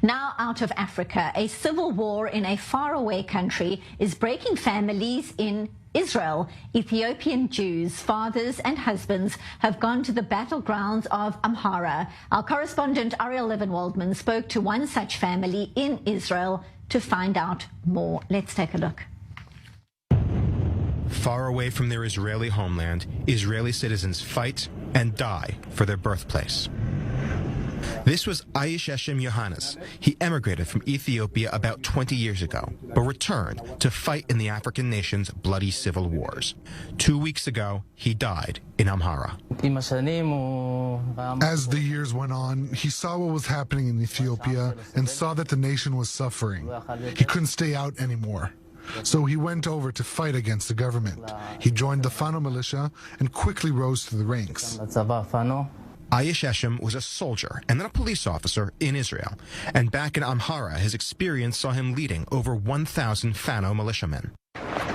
Now out of Africa, a civil war in a faraway country is breaking families in Israel. Ethiopian Jews, fathers and husbands, have gone to the battlegrounds of Amhara. Our correspondent Ariel Levin-Waldman spoke to one such family in Israel to find out more. Let's take a look. Far away from their Israeli homeland, Israeli citizens fight and die for their birthplace. This was Ayesheshem Yohannes. He emigrated from Ethiopia about 20 years ago, but returned to fight in the African nation's bloody civil wars. 2 weeks ago, he died in Amhara. As the years went on, he saw what was happening in Ethiopia and saw that the nation was suffering. He couldn't stay out anymore. So he went over to fight against the government. He joined the Fano militia and quickly rose to the ranks. Ayesheshem was a soldier and then a police officer in Israel, and back in Amhara, his experience saw him leading over 1,000 Fano militiamen.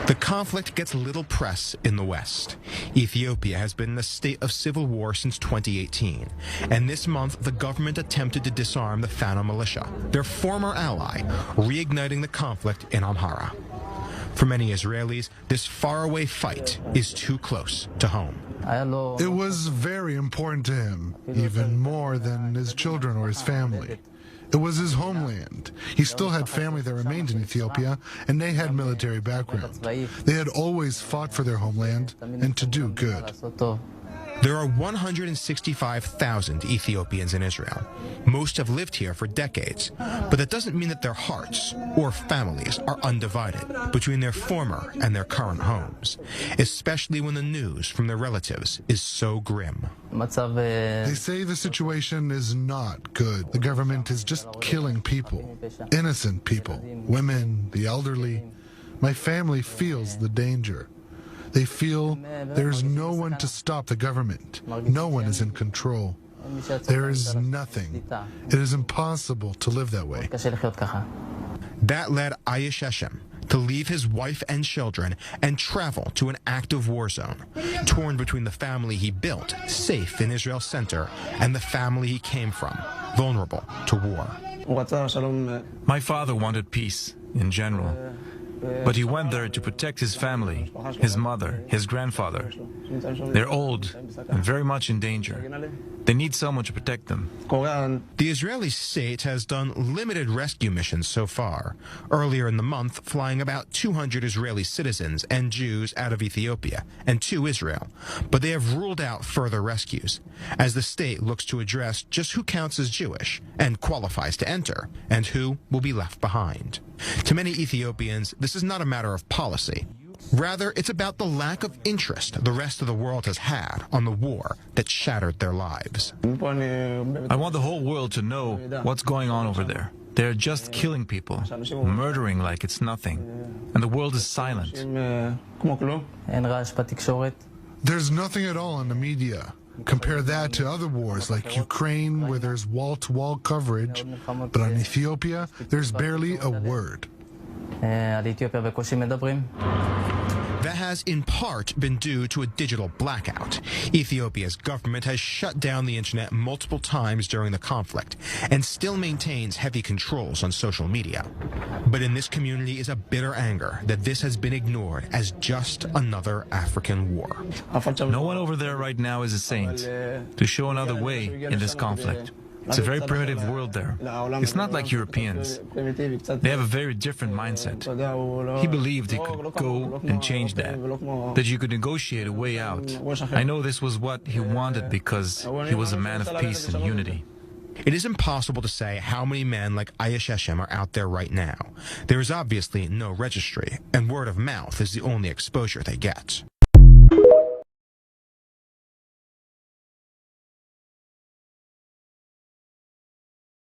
The conflict gets little press in the West. Ethiopia has been in a state of civil war since 2018, and this month the government attempted to disarm the Fano militia, their former ally, reigniting the conflict in Amhara. For many Israelis, this faraway fight is too close to home. It was very important to him, even more than his children or his family. It was his homeland. He still had family that remained in Ethiopia, and they had military background. They had always fought for their homeland and to do good. There are 165,000 Ethiopians in Israel. Most have lived here for decades, but that doesn't mean that their hearts or families are undivided between their former and their current homes, especially when the news from their relatives is so grim. They say the situation is not good. The government is just killing people, innocent people, women, the elderly. My family feels the danger. They feel there's no one to stop the government. No one is in control. There is nothing. It is impossible to live that way. That led Ayesheshem to leave his wife and children and travel to an active war zone, torn between the family he built, safe in Israel's center, and the family he came from, vulnerable to war. My father wanted peace in general. But he went there to protect his family, his mother, his grandfather. They're old and very much in danger. They need someone to protect them. The Israeli state has done limited rescue missions so far, earlier in the month flying about 200 Israeli citizens and Jews out of Ethiopia and to Israel. But they have ruled out further rescues, as the state looks to address just who counts as Jewish and qualifies to enter, and who will be left behind. To many Ethiopians, this is not a matter of policy. Rather, it's about the lack of interest the rest of the world has had on the war that shattered their lives. I want the whole world to know what's going on over there. They're just killing people, murdering like it's nothing, and the world is silent. There's nothing at all in the media. Compare that to other wars like Ukraine, where there's wall-to-wall coverage, but on Ethiopia, there's barely a word. That has in part been due to a digital blackout. Ethiopia's government has shut down the internet multiple times during the conflict and still maintains heavy controls on social media. But in this community is a bitter anger that this has been ignored as just another African war. No one over there right now is a saint to show another way in this conflict. It's a very primitive world there. It's not like Europeans. They have a very different mindset. He believed he could go and change that you could negotiate a way out. I know this was what he wanted because he was a man of peace and unity. It is impossible to say how many men like Ayesheshem are out there right now. There is obviously no registry, and word of mouth is the only exposure they get.